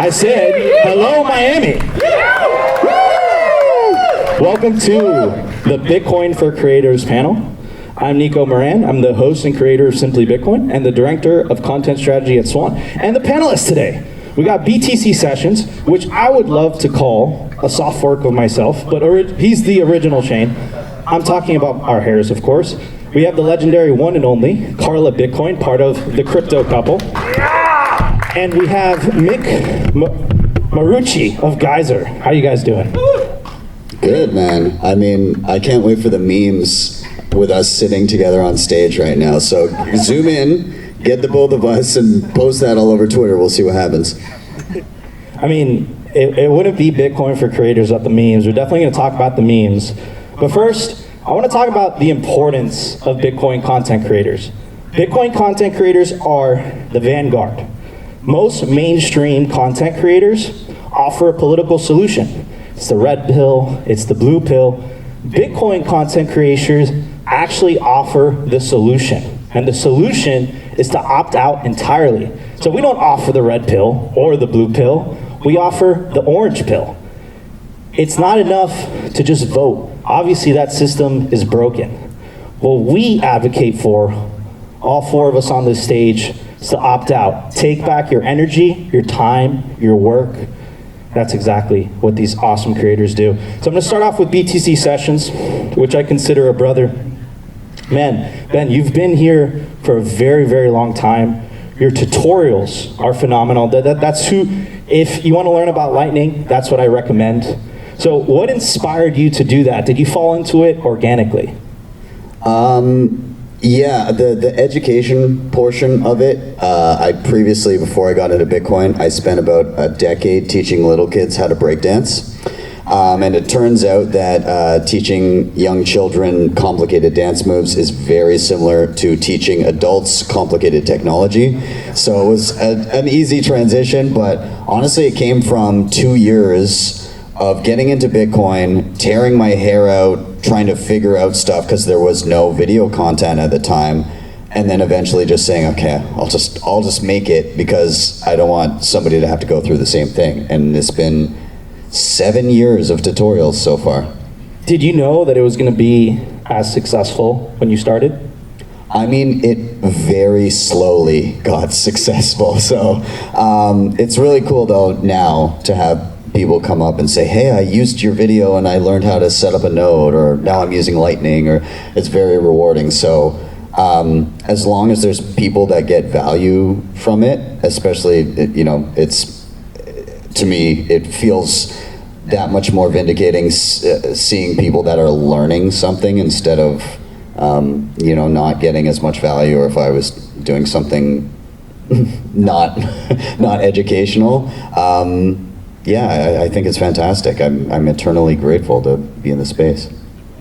I said, hello, Miami. Welcome to the Bitcoin for Creators panel. I'm Nico Moran. I'm the host and creator of Simply Bitcoin and the director of content strategy at Swan. And the panelists today, we got BTC Sessions, which I would love to call a soft fork of myself, but he's the original chain. I'm talking about our hairs, of course. We have the legendary one and only Carla Bitcoin, part of the crypto couple. And we have Mick Morucci of Geyser. How you guys doing? Good, man. I mean, I can't wait for the memes with us sitting together on stage right now. So zoom in, get the both of us, and post that all over Twitter. We'll see what happens. I mean, it wouldn't be Bitcoin for Creators without the memes. We're definitely going to talk about the memes. But first, I want to talk about the importance of Bitcoin content creators. Bitcoin content creators are the vanguard. Most mainstream content creators offer a political solution. It's the red pill, it's the blue pill. Bitcoin content creators actually offer the solution. And the solution is to opt out entirely. So we don't offer the red pill or the blue pill. We offer the orange pill. It's not enough to just vote. Obviously that system is broken. What we advocate for, all four of us on this stage, is to opt out. Take back your energy, your time, your work. That's exactly what these awesome creators do. So I'm gonna start off with BTC Sessions, which I consider a brother. Man, Ben, you've been here for a very, very long time. Your tutorials are phenomenal. That's who, if you wanna learn about Lightning, that's what I recommend. So what inspired you to do that? Did you fall into it organically? Yeah, the education portion of it, I previously, before I got into Bitcoin, I spent about a decade teaching little kids how to breakdance. And it turns out that teaching young children complicated dance moves is very similar to teaching adults complicated technology. So it was an easy transition, but honestly it came from 2 years of getting into Bitcoin, tearing my hair out, trying to figure out stuff because there was no video content at the time, and then eventually just saying, okay, I'll just make it because I don't want somebody to have to go through the same thing. And it's been 7 years of tutorials so far. Did you know that it was going to be as successful when you started? I mean, it very slowly got successful. So it's really cool though now to have people come up and say, hey, I used your video and I learned how to set up a node, or now I'm using Lightning, or it's very rewarding. So as long as there's people that get value from it, especially, you know, it's, to me, it feels that much more vindicating seeing people that are learning something instead of, you know, not getting as much value, or if I was doing something not educational. Yeah, I think it's fantastic. I'm eternally grateful to be in the space.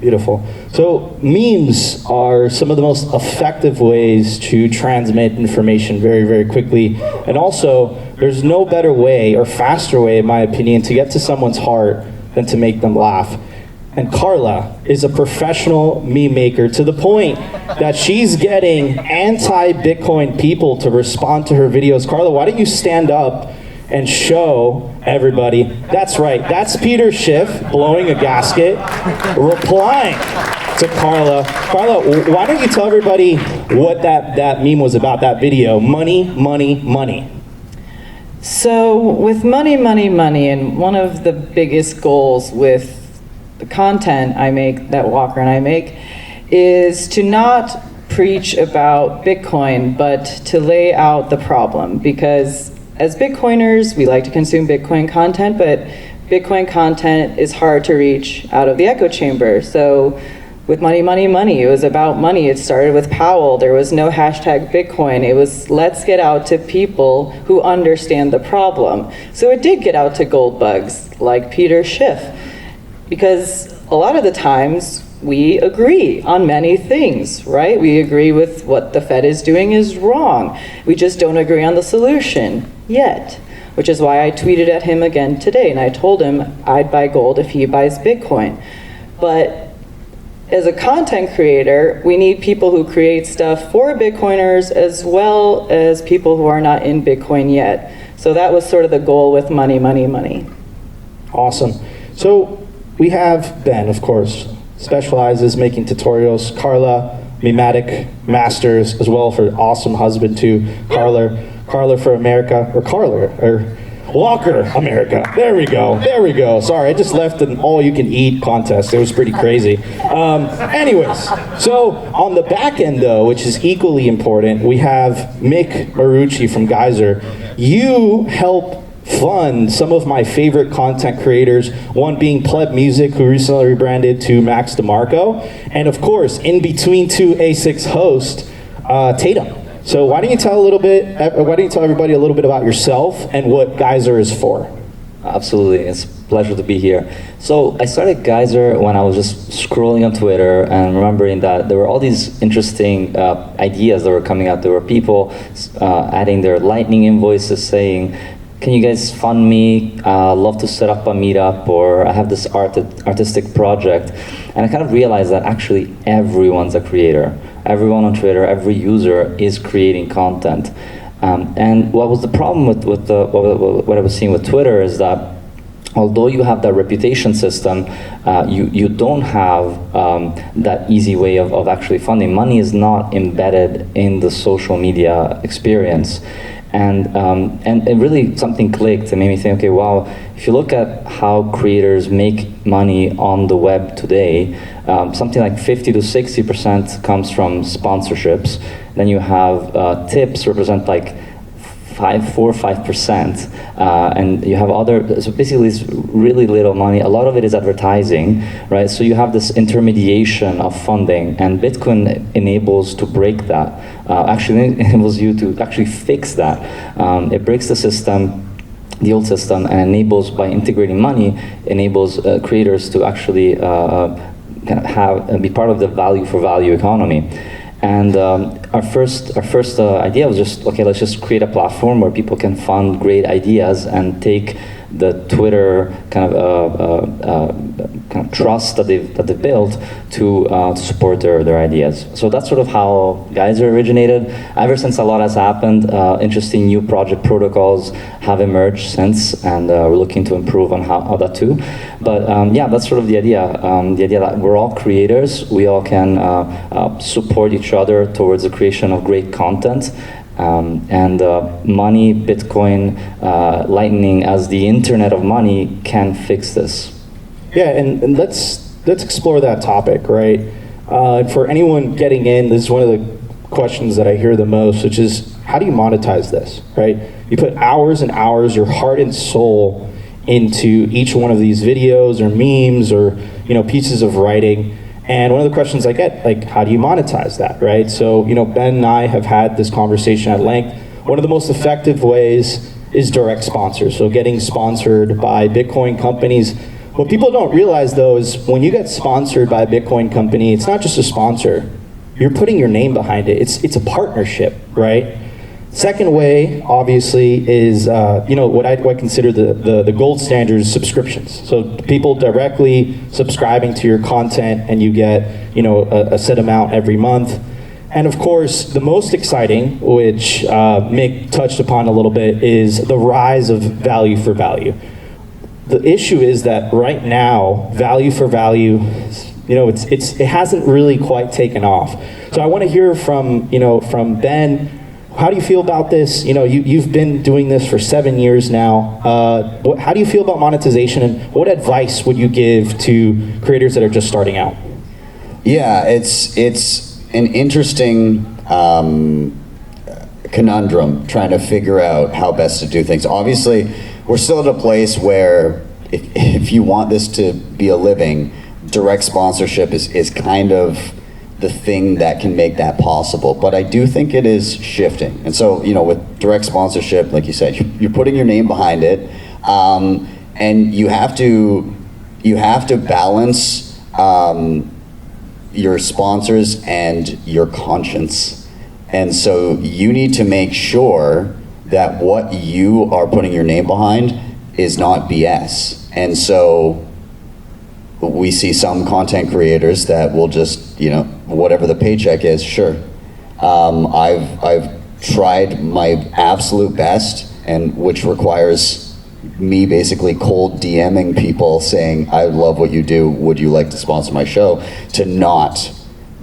Beautiful. So memes are some of the most effective ways to transmit information very, very quickly. And also, there's no better way or faster way, in my opinion, to get to someone's heart than to make them laugh. And Carla is a professional meme maker to the point that she's getting anti-Bitcoin people to respond to her videos. Carla, why don't you stand up and show everybody? That's right, that's Peter Schiff blowing a gasket, replying to Carla. Carla, why don't you tell everybody what that meme was about, that video? Money, money, money. So with money, money, money, and one of the biggest goals with the content I make, that Walker and I make, is to not preach about Bitcoin, but to lay out the problem. Because as Bitcoiners, we like to consume Bitcoin content, but Bitcoin content is hard to reach out of the echo chamber. So with money, money, money, it was about money. It started with Powell. There was no hashtag Bitcoin. It was, let's get out to people who understand the problem. So it did get out to gold bugs like Peter Schiff, because a lot of the times we agree on many things, right? We agree with what the Fed is doing is wrong. We just don't agree on the solution yet, which is why I tweeted at him again today, and I told him I'd buy gold if he buys Bitcoin. But as a content creator, we need people who create stuff for Bitcoiners as well as people who are not in Bitcoin yet. So that was sort of the goal with money, money, money. Awesome. So we have Ben, of course, specializes making tutorials. Carla, Mimatic Masters, as well for awesome husband too. Carla for America, or Walker America. There we go. Sorry, I just left an all-you-can-eat contest. It was pretty crazy. Anyways, so on the back end though, which is equally important, we have Mick Morucci from Geyser. You help fund some of my favorite content creators, one being Pleb Music, who recently rebranded to Max DeMarco, and of course, in between two A6 hosts, Tatum. So why don't you tell everybody a little bit about yourself and what Geyser is for? Absolutely, it's a pleasure to be here. So I started Geyser when I was just scrolling on Twitter and remembering that there were all these interesting ideas that were coming out. There were people adding their lightning invoices saying, can you guys fund me? Love to set up a meetup, or I have this artistic project. And I kind of realized that actually everyone's a creator. Everyone on Twitter, every user is creating content. And what was the problem with what I was seeing with Twitter is that although you have that reputation system, you don't have that easy way of actually funding. Money is not embedded in the social media experience. And it really something clicked and made me think, okay, wow, if you look at how creators make money on the web today, something like 50 to 60% comes from sponsorships. Then you have tips represent like 4 or 5%, and you have other, so basically it's really little money. A lot of it is advertising, right? So you have this intermediation of funding, and Bitcoin enables to break that. Actually enables you to actually fix that. It breaks the system, the old system, and enables, by integrating money, enables creators to actually kind of be part of the value for value economy. And our first idea was just, okay, let's just create a platform where people can fund great ideas and take the Twitter kind of trust that they've built to support their ideas. So that's sort of how Geyser originated. Ever since a lot has happened, interesting new project protocols have emerged since, and we're looking to improve on how that too. But yeah, that's sort of the idea. The idea that we're all creators, we all can support each other towards the creation of great content. And money, Bitcoin, Lightning as the internet of money can fix this. Yeah, and let's explore that topic, right? For anyone getting in, this is one of the questions that I hear the most, which is, how do you monetize this, right? You put hours and hours, your heart and soul into each one of these videos or memes or pieces of writing. And one of the questions I get, like, how do you monetize that, right? So, Ben and I have had this conversation at length. One of the most effective ways is direct sponsors. So getting sponsored by Bitcoin companies. What people don't realize though is when you get sponsored by a Bitcoin company, it's not just a sponsor. You're putting your name behind it. It's a partnership, right? Second way, obviously, is what I consider the gold standard is subscriptions. So people directly subscribing to your content, and you get a set amount every month. And of course, the most exciting, which Mick touched upon a little bit, is the rise of value for value. The issue is that right now, value for value, it hasn't really quite taken off. So I want to hear from Ben. How do you feel about this? You've been doing this for 7 years now. How do you feel about monetization, and what advice would you give to creators that are just starting out? Yeah, it's an interesting conundrum trying to figure out how best to do things. Obviously, we're still at a place where if you want this to be a living, direct sponsorship is kind of the thing that can make that possible. But I do think it is shifting. And so, with direct sponsorship, like you said, you're putting your name behind it, and you have to balance your sponsors and your conscience. And so you need to make sure that what you are putting your name behind is not BS. And so we see some content creators that will just, whatever the paycheck is, sure. I've tried my absolute best, and which requires me basically cold DMing people saying, I love what you do, would you like to sponsor my show, to not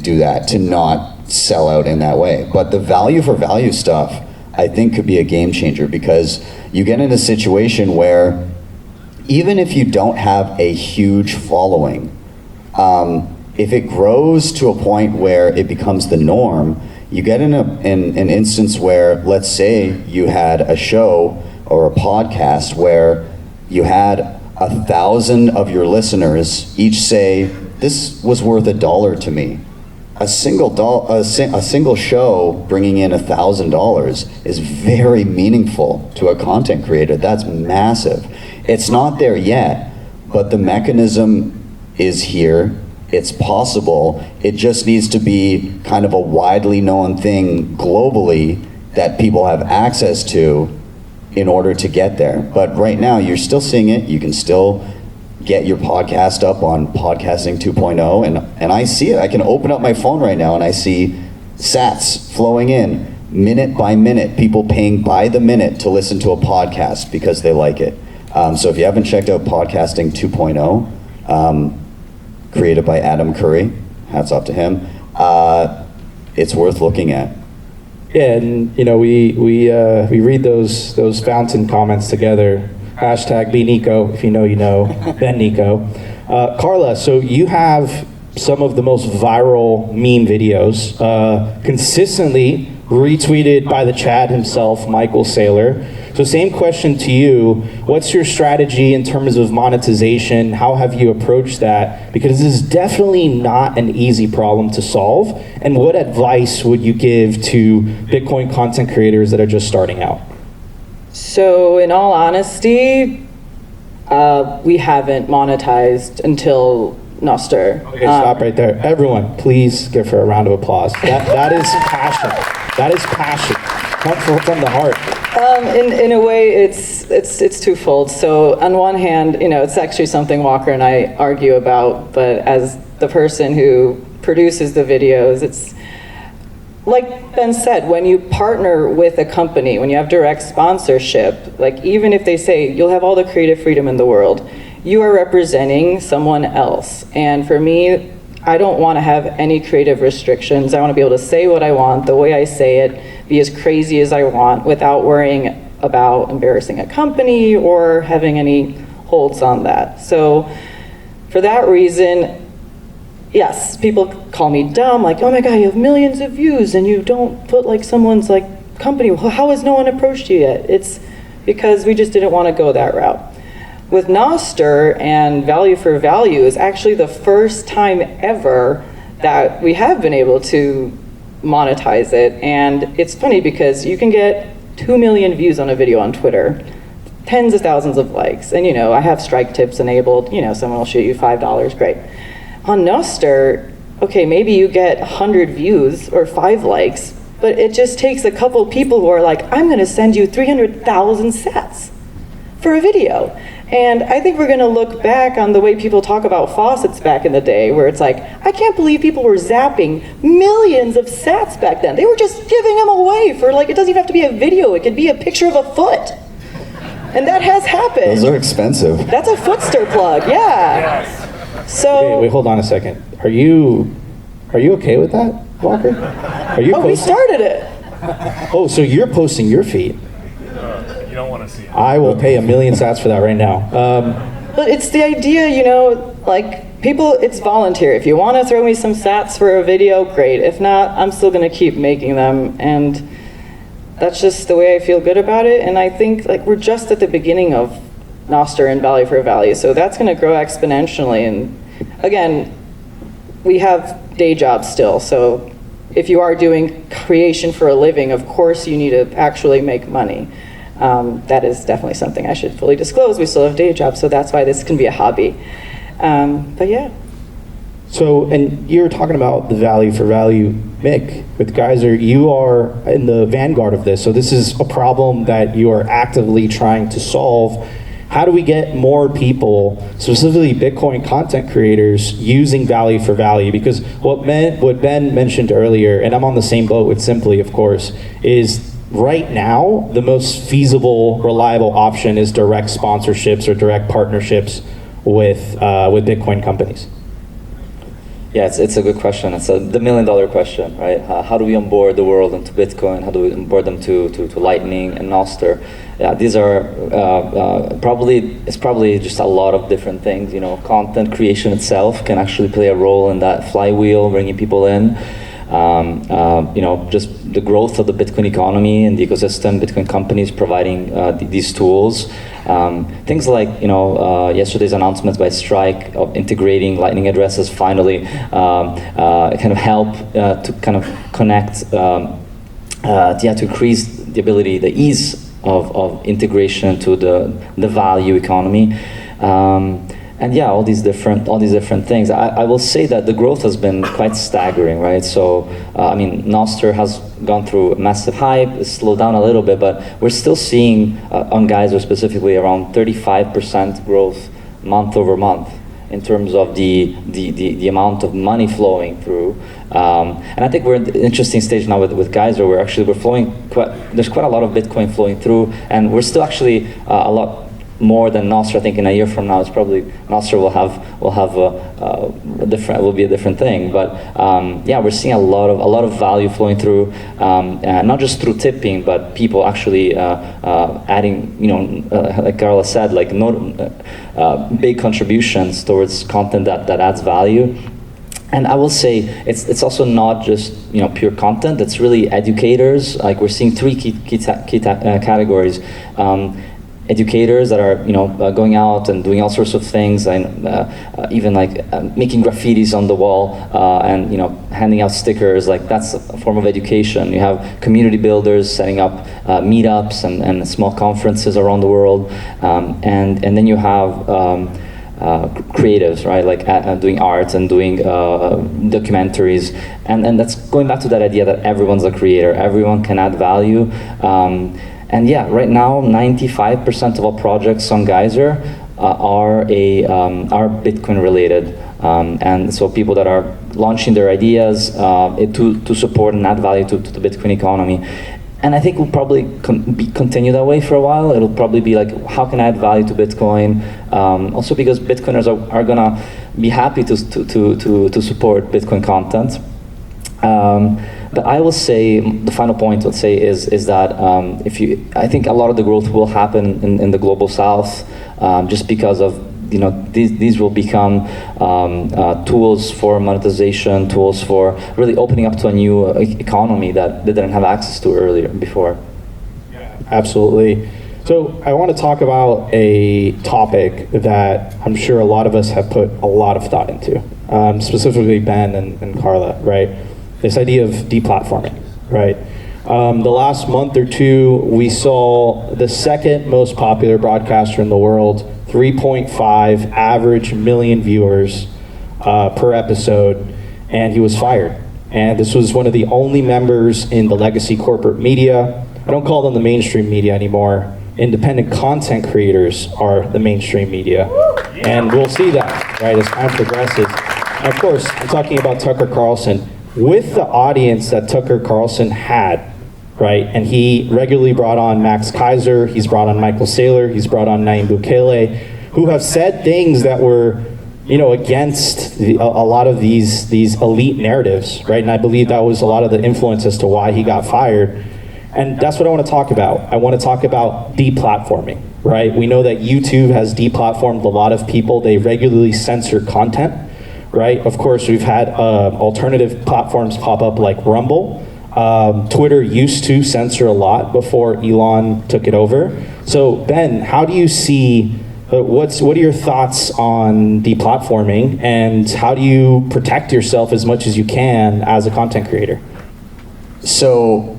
do that, to not sell out in that way. But the value for value stuff, I think, could be a game changer, because you get in a situation where even if you don't have a huge following, if it grows to a point where it becomes the norm, you get in an instance where, let's say you had a show or a podcast where you had 1,000 of your listeners each say, this was worth $1 to me. A single show bringing in $1,000 is very meaningful to a content creator. That's massive. It's not there yet, but the mechanism is here. It's possible. It just needs to be kind of a widely known thing globally that people have access to in order to get there. But right now, you're still seeing it. You can still get your podcast up on Podcasting 2.0, and I see it. I can open up my phone right now and I see sats flowing in minute by minute, people paying by the minute to listen to a podcast because they like it. So if you haven't checked out Podcasting 2.0, created by Adam Curry, hats off to him, it's worth looking at. Yeah, and you know, we read those fountain comments together. Hashtag be Nico, if you know, you know. Ben Nico. Carla, so you have some of the most viral meme videos, consistently retweeted by the Chad himself, Michael Saylor. So same question to you. What's your strategy in terms of monetization? How have you approached that? Because this is definitely not an easy problem to solve. And what advice would you give to Bitcoin content creators that are just starting out? So in all honesty, we haven't monetized until Noster. Okay, stop right there. Everyone, please give her a round of applause. That is passion. That is passion. Comes from the heart. In a way, it's twofold. So on one hand, you know, it's actually something Walker and I argue about, but as the person who produces the videos, it's like Ben said, when you partner with a company, when you have direct sponsorship, like even if they say you'll have all the creative freedom in the world, you are representing someone else. And for me, I don't want to have any creative restrictions. I want to be able to say what I want, the way I say it, be as crazy as I want without worrying about embarrassing a company or having any holds on that. So for that reason, yes, people call me dumb, like, oh my God, you have millions of views and you don't put like someone's like company. Well, how has no one approached you yet? It's because we just didn't want to go that route. With Noster and Value for Value is actually the first time ever that we have been able to monetize it. And it's funny because you can get 2 million views on a video on Twitter, tens of thousands of likes. And you know, I have strike tips enabled, you know, someone will shoot you $5, great. On Noster, okay, maybe you get 100 views or 5 likes, but it just takes a couple people who are like, I'm gonna send you 300,000 sats for a video. And I think we're gonna look back on the way people talk about faucets back in the day, where it's like, I can't believe people were zapping millions of sats back then. They were just giving them away for like, it doesn't even have to be a video, it could be a picture of a foot. And that has happened. Those are expensive. That's a Footster plug, yeah. Yes. So. Okay, wait, hold on a second. Are you okay with that, Walker? Are you posting? We started it. Oh, so you're posting your feed. You don't want to see it. I will pay 1 million sats for that right now. But it's the idea, you know, like people, it's volunteer. If you want to throw me some sats for a video, great. If not, I'm still going to keep making them. And that's just the way I feel good about it. And I think like we're just at the beginning of Noster and Value for Value. So that's going to grow exponentially. And again, we have day jobs still. So if you are doing creation for a living, of course you need to actually make money. That is definitely something I should fully disclose. We still have day jobs, so that's why this can be a hobby. But yeah. So, and you're talking about the Value for Value, Mick, with Geyser, you are in the vanguard of this. So this is a problem that you are actively trying to solve. How do we get more people, specifically Bitcoin content creators, using Value for Value? Because what Ben mentioned earlier, and I'm on the same boat with Simply, of course, is right now, the most feasible, reliable option is direct sponsorships or direct partnerships with Bitcoin companies? Yeah, it's a good question. It's the $1,000,000 question, right? How do we onboard the world into Bitcoin? How do we onboard them to Lightning and Nostr? Yeah, these are it's probably just a lot of different things. You know, content creation itself can actually play a role in that flywheel, bringing people in. You know, just the growth of the Bitcoin economy and the ecosystem, Bitcoin companies providing these tools. Things like, you know, yesterday's announcements by Strike of integrating Lightning addresses finally kind of help to kind of connect, to increase the ability, the ease of integration to the value economy. And yeah, all these different things. I will say that the growth has been quite staggering, right? So, I mean, Nostr has gone through a massive hype. It's slowed down a little bit, but we're still seeing on Geyser specifically around 35% growth month over month in terms of the amount of money flowing through. And I think we're in an interesting stage now with Geyser. We're flowing there's quite a lot of Bitcoin flowing through, and we're still actually a lot more than Nostr. I think in a year from now, it's probably Nostr will be a different thing. But yeah, we're seeing a lot of value flowing through, not just through tipping, but people actually adding, you know, like Carla said, like big contributions towards content that adds value. And I will say it's also not just, you know, pure content. It's really educators. Like we're seeing three key categories. Educators that are, you know, going out and doing all sorts of things, and even like making graffitis on the wall and, you know, handing out stickers. Like that's a form of education. You have community builders setting up meetups and small conferences around the world, and then you have creatives, right? Like doing art and doing documentaries, and that's going back to that idea that everyone's a creator. Everyone can add value. And yeah, right now, 95% of all projects on Geyser are Bitcoin related, and so people that are launching their ideas to support and add value to the Bitcoin economy. And I think we'll probably continue that way for a while. It'll probably be like, how can I add value to Bitcoin? Also because Bitcoiners are gonna be happy to support Bitcoin content. But I will say, the final point I'll say is that I think a lot of the growth will happen in the global south, just because of, you know, these will become tools for monetization, tools for really opening up to a new economy that they didn't have access to before. Yeah, absolutely. So I want to talk about a topic that I'm sure a lot of us have put a lot of thought into, specifically Ben and Carla, right? This idea of deplatforming, right? The last month or two, we saw the second most popular broadcaster in the world, 3.5 average million viewers per episode, and he was fired. And this was one of the only members in the legacy corporate media. I don't call them the mainstream media anymore. Independent content creators are the mainstream media. And we'll see that, right, as time progresses. And of course, I'm talking about Tucker Carlson. With the audience that Tucker Carlson had, right, and he regularly brought on Max Kaiser, he's brought on Michael Saylor, he's brought on Nayib Bukele, who have said things that were, you know, against a lot of these elite narratives, right? And I believe that was a lot of the influence as to why he got fired. And that's what I want to talk about. I want to talk about deplatforming, right? We know that YouTube has deplatformed a lot of people. They regularly censor content, right? Of course, we've had alternative platforms pop up like Rumble. Twitter used to censor a lot before Elon took it over. So Ben, how do you see, what are your thoughts on deplatforming, and how do you protect yourself as much as you can as a content creator? So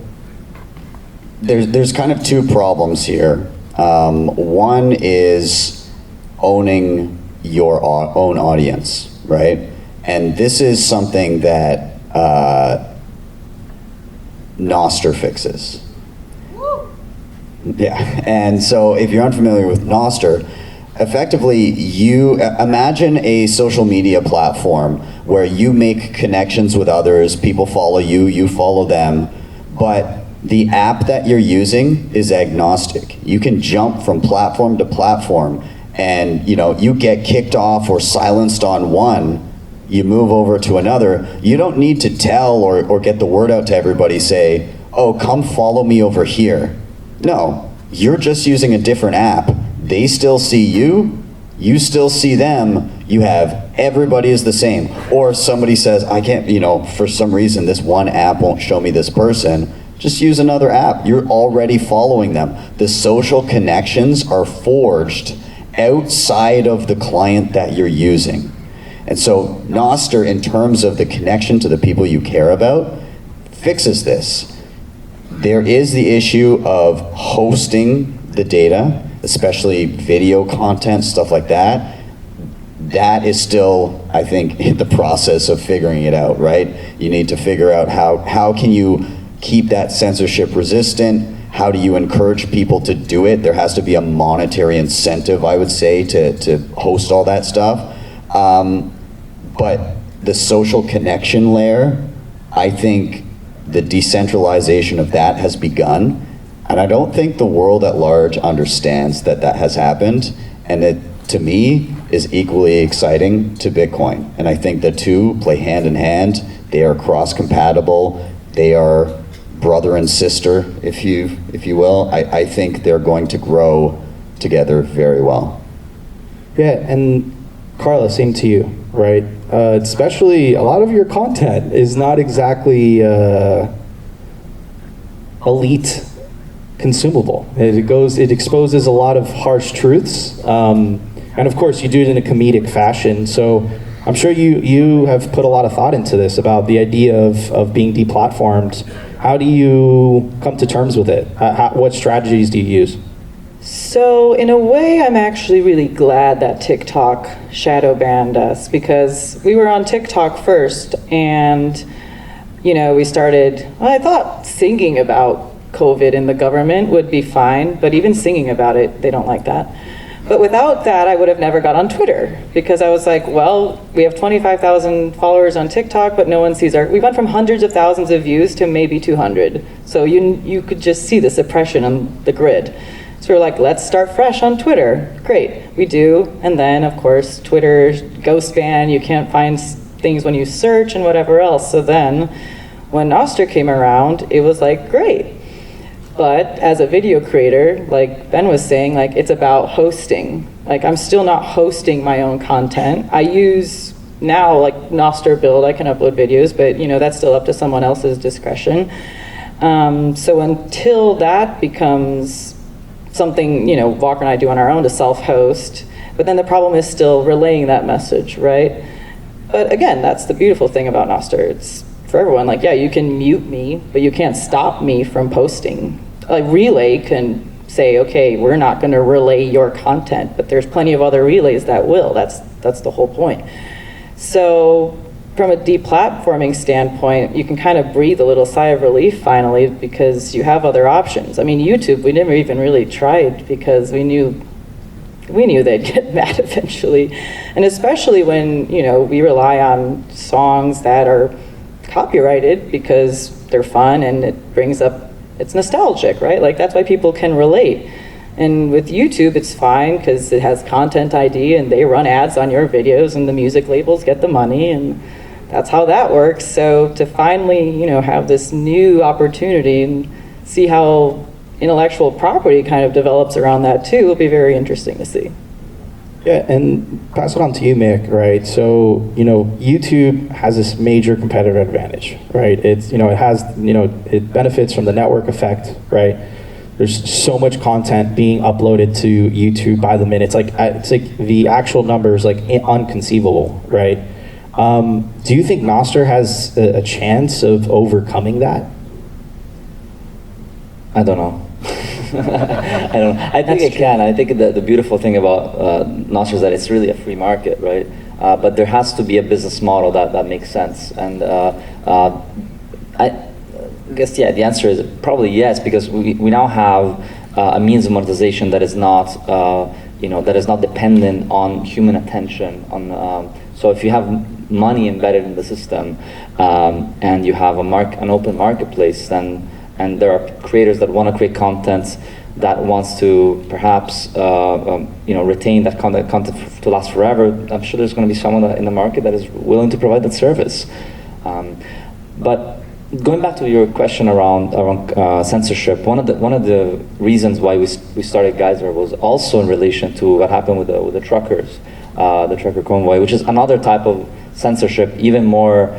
there's kind of two problems here. One is owning your own audience, right? And this is something that Nostr fixes. Yeah, and so if you're unfamiliar with Nostr, effectively you imagine a social media platform where you make connections with others, people follow you, you follow them, but the app that you're using is agnostic. You can jump from platform to platform, and you get kicked off or silenced on one, you move over to another. You don't need to tell or get the word out to everybody, say, oh, come follow me over here. No, you're just using a different app. They still see you, you still see them, you have everybody is the same. Or somebody says, I can't, for some reason this one app won't show me this person, just use another app. You're already following them. The social connections are forged outside of the client that you're using. And so Nostr, in terms of the connection to the people you care about, fixes this. There is the issue of hosting the data, especially video content, stuff like that. That is still, I think, in the process of figuring it out, right? You need to figure out how can you keep that censorship resistant? How do you encourage people to do it? There has to be a monetary incentive, I would say, to host all that stuff. But the social connection layer, I think the decentralization of that has begun. And I don't think the world at large understands that that has happened. And it, to me, is equally exciting to Bitcoin. And I think the two play hand in hand. They are cross-compatible. They are brother and sister, if you will. I think they're going to grow together very well. Yeah, and Carla, same to you, right? Especially a lot of your content is not exactly elite consumable. It exposes a lot of harsh truths, and of course you do it in a comedic fashion. So I'm sure you have put a lot of thought into this about the idea of being deplatformed. How do you come to terms with it? What strategies do you use? So in a way, I'm actually really glad that TikTok shadow banned us, because we were on TikTok first, and we started, I thought singing about COVID in the government would be fine, but even singing about it, they don't like that. But without that, I would have never got on Twitter, because I was like, well, we have 25,000 followers on TikTok, but no one sees we went from hundreds of thousands of views to maybe 200. So you could just see the suppression on the grid. So we're like, let's start fresh on Twitter. Great, we do. And then, of course, Twitter ghost ban, you can't find things when you search and whatever else. So then, when Nostr came around, it was like, great. But as a video creator, like Ben was saying, like it's about hosting. Like I'm still not hosting my own content. I use now like Nostr build, I can upload videos, but that's still up to someone else's discretion. So until that becomes something, Walker and I do on our own to self-host, but then the problem is still relaying that message, right? But again, that's the beautiful thing about Nostr. It's for everyone, like, yeah, you can mute me, but you can't stop me from posting. Like Relay can say, okay, we're not gonna relay your content, but there's plenty of other relays that will. That's the whole point. So from a deplatforming standpoint, you can kind of breathe a little sigh of relief finally, because you have other options. I mean, YouTube, we never even really tried, because we knew they'd get mad eventually. And especially when, we rely on songs that are copyrighted because they're fun and it brings up, it's nostalgic, right? Like that's why people can relate. And with YouTube, it's fine because it has content ID and they run ads on your videos and the music labels get the money, and that's how that works. So to finally, have this new opportunity and see how intellectual property kind of develops around that too will be very interesting to see. Yeah, and pass it on to you, Mick, right? So, YouTube has this major competitive advantage, right? It's, it has, it benefits from the network effect, right? There's so much content being uploaded to YouTube by the minute. It's like the actual numbers, like unconceivable, right? Do you think Nostr has a chance of overcoming that? I don't know. I think it can. I think the beautiful thing about Nostr is that it's really a free market, right? But there has to be a business model that makes sense. And I guess, yeah, the answer is probably yes, because we now have a means of monetization that is not, that is not dependent on human attention. So if you have money embedded in the system and you have an open marketplace, then and there are creators that want to create content that wants to perhaps retain that content to last forever. I'm sure there's going to be someone in the market that is willing to provide that service. But going back to your question around censorship, one of the reasons why we started Geyser was also in relation to what happened with the truckers, the trucker convoy, which is another type of censorship, even more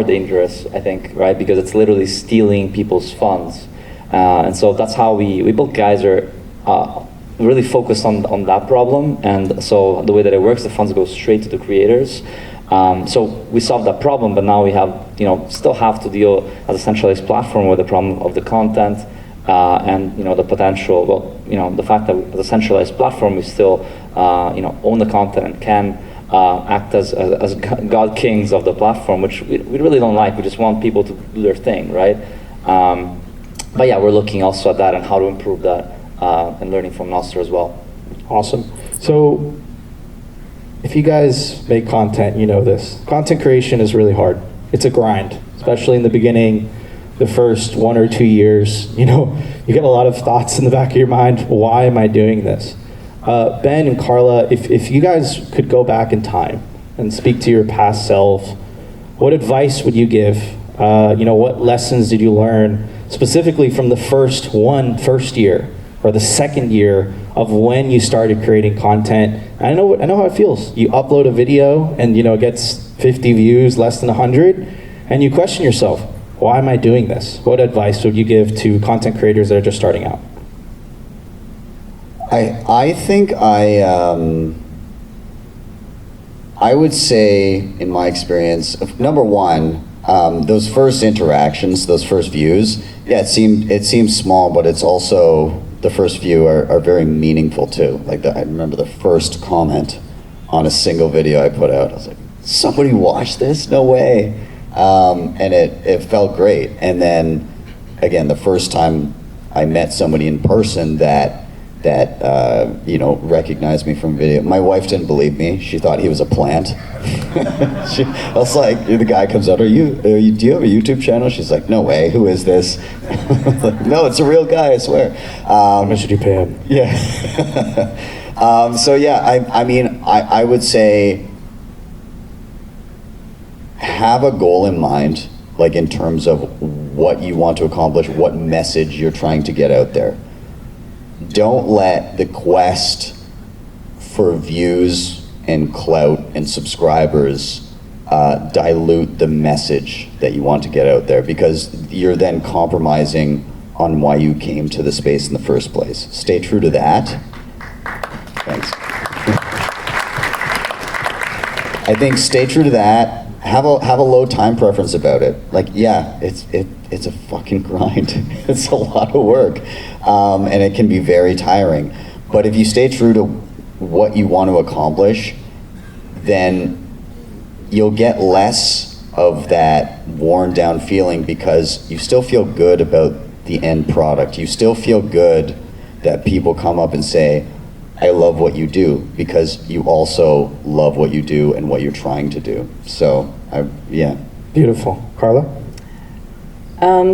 dangerous, I think, right? Because it's literally stealing people's funds. And so that's how we built Geyser, really focused on that problem. And so the way that it works, the funds go straight to the creators. So we solved that problem, but now we have, still have to deal as a centralized platform with the problem of the content, and the potential, the fact that as a centralized platform, we still, own the content and can act as god kings of the platform, which we really don't like. We just want people to do their thing, right? But yeah, we're looking also at that and how to improve that, and learning from Nostr as well. Awesome. So if you guys make content, you know this. Content creation is really hard. It's a grind, especially in the beginning, the first 1 or 2 years. You get a lot of thoughts in the back of your mind. Why am I doing this? Ben and Carla, if you guys could go back in time and speak to your past self, what advice would you give? What lessons did you learn specifically from the first year or the second year of when you started creating content? I know how it feels. You upload a video and it gets 50 views, less than 100, and you question yourself, why am I doing this? What advice would you give to content creators that are just starting out? I think I would say, in my experience, number one, those first interactions, those first views, yeah, it seems small, but it's also, the first few are very meaningful too. Like I remember the first comment on a single video I put out. I was like, somebody watched this? No way. And it felt great. And then again, the first time I met somebody in person that recognized me from video. My wife didn't believe me. She thought he was a plant. I was like, the guy comes out, do you have a YouTube channel? She's like, no way, who is this? Like, no, it's a real guy, I swear. How much did you pay him? Yeah. So yeah, I would say have a goal in mind, like in terms of what you want to accomplish, what message you're trying to get out there. Don't let the quest for views and clout and subscribers dilute the message that you want to get out there, because you're then compromising on why you came to the space in the first place. Stay true to that. Thanks. I think stay true to that. Have a low time preference about it. Like, yeah, it's a fucking grind. It's a lot of work, and it can be very tiring. But if you stay true to what you want to accomplish, then you'll get less of that worn down feeling, because you still feel good about the end product. You still feel good that people come up and say, I love what you do, because you also love what you do and what you're trying to do. So, yeah. Beautiful. Carla?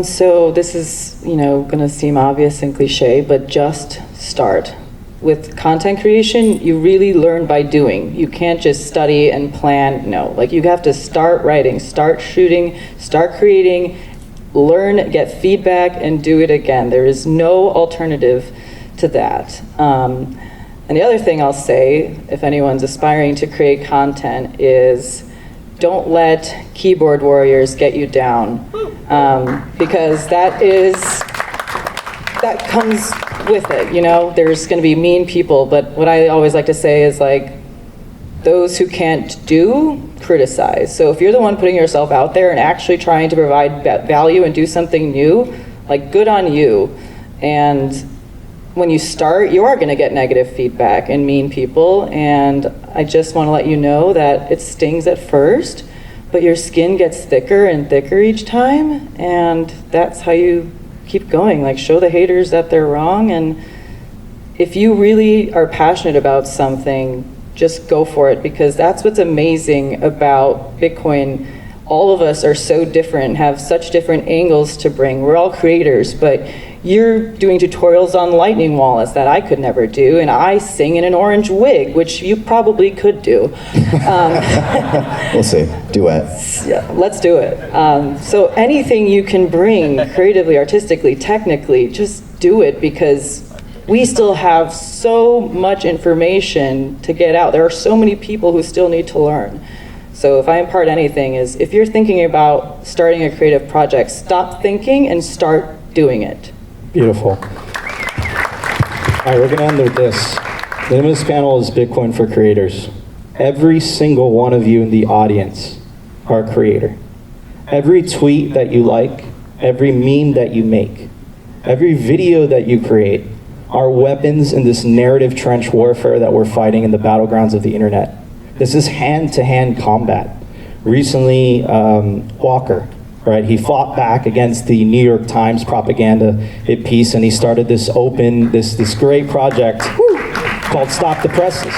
So this is, going to seem obvious and cliche, but just start. With content creation, you really learn by doing. You can't just study and plan. No, like you have to start writing, start shooting, start creating, learn, get feedback, and do it again. There is no alternative to that. And the other thing I'll say, if anyone's aspiring to create content, is don't let keyboard warriors get you down, because that comes with it. There's going to be mean people, but what I always like to say is, like, those who can't do, criticize. So if you're the one putting yourself out there and actually trying to provide value and do something new, like, good on you. And when you start, you are going to get negative feedback and mean people, and I just want to let you know that it stings at first, but your skin gets thicker and thicker each time, and that's how you keep going. Like, show the haters that they're wrong, and if you really are passionate about something, just go for it, because that's what's amazing about Bitcoin all of us are so different, have such different angles to bring. We're all creators, but you're doing tutorials on lightning wallets that I could never do, and I sing in an orange wig, which you probably could do. We'll see. Duet. Yeah, let's do it. So anything you can bring creatively, artistically, technically, just do it, because we still have so much information to get out. There are so many people who still need to learn. So if I impart anything, is if you're thinking about starting a creative project, stop thinking and start doing it. Beautiful. All right, we're gonna end with this. The name of this panel is Bitcoin for Creators. Every single one of you in the audience are a creator. Every tweet that you like, every meme that you make, every video that you create are weapons in this narrative trench warfare that we're fighting in the battlegrounds of the internet. This is hand-to-hand combat. Recently, Walker, right? He fought back against the New York Times propaganda hit piece, and he started this this great project called Stop the Presses.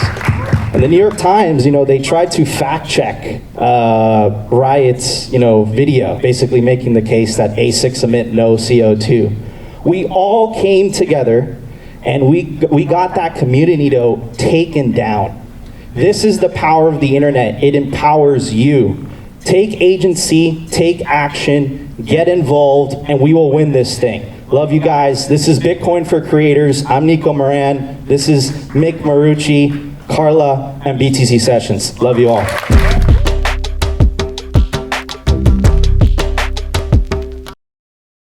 And the New York Times, they tried to fact check Riot's, video, basically making the case that ASICs emit no CO2. We all came together, and we got that community taken down. This is the power of the internet. It empowers you. Take agency, take action, get involved, and we will win this thing. Love you guys. This is Bitcoin for Creators. I'm Nico Moran. This is Mick, Morucci, Carla, and BTC Sessions. Love you all.